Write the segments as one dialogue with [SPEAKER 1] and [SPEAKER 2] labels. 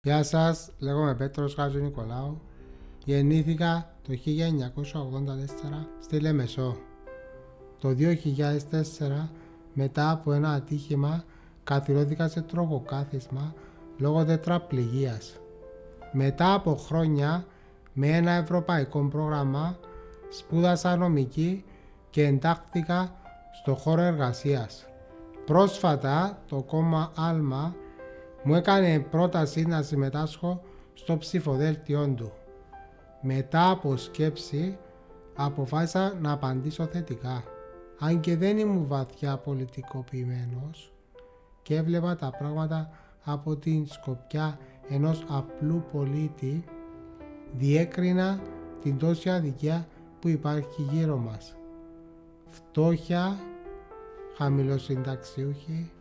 [SPEAKER 1] Γεια σας, λέγομαι Πέτρος Χατζηνικολάου. Γεννήθηκα το 1984 στη Λεμεσό. Το 2004, μετά από ένα ατύχημα, καθιερώθηκα σε τροχοκάθισμα λόγω τετραπληγίας. Μετά από χρόνια, με ένα ευρωπαϊκό πρόγραμμα, σπούδασα νομική και εντάχθηκα στο χώρο εργασίας. Πρόσφατα, το κόμμα Άλμα μου έκανε πρόταση να συμμετάσχω στο ψηφοδέλτιό του. Μετά από σκέψη, αποφάσισα να απαντήσω θετικά. Αν και δεν ήμουν βαθιά πολιτικοποιημένος και έβλεπα τα πράγματα από την σκοπιά ενός απλού πολίτη, διέκρινα την τόση αδικία που υπάρχει γύρω μας. Φτώχεια, χαμηλοσυνταξιούχοι,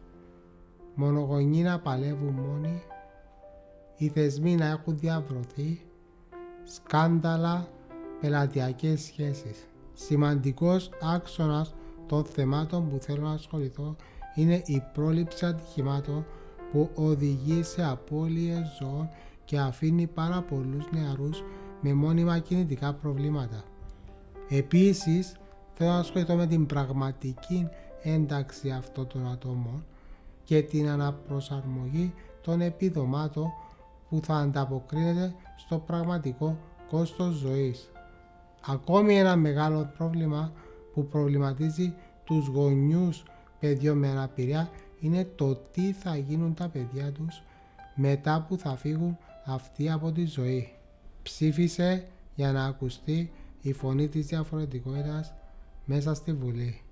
[SPEAKER 1] μονογονεί να παλεύουν μόνοι, οι θεσμοί να έχουν διαβρωθεί, σκάνδαλα, πελατειακές σχέσεις. Σημαντικός άξονας των θεμάτων που θέλω να ασχοληθώ είναι η πρόληψη ατυχημάτων που οδηγεί σε απώλειες ζώων και αφήνει πάρα πολλούς νεαρούς με μόνιμα κινητικά προβλήματα. Επίσης, θέλω να ασχοληθώ με την πραγματική ένταξη αυτών των ατόμων και την αναπροσαρμογή των επιδομάτων που θα ανταποκρίνεται στο πραγματικό κόστος ζωής. Ακόμη ένα μεγάλο πρόβλημα που προβληματίζει τους γονιούς παιδιών με αναπηρία είναι το τι θα γίνουν τα παιδιά τους μετά που θα φύγουν αυτοί από τη ζωή. Ψήφισε για να ακουστεί η φωνή της διαφορετικότητας μέσα στη Βουλή.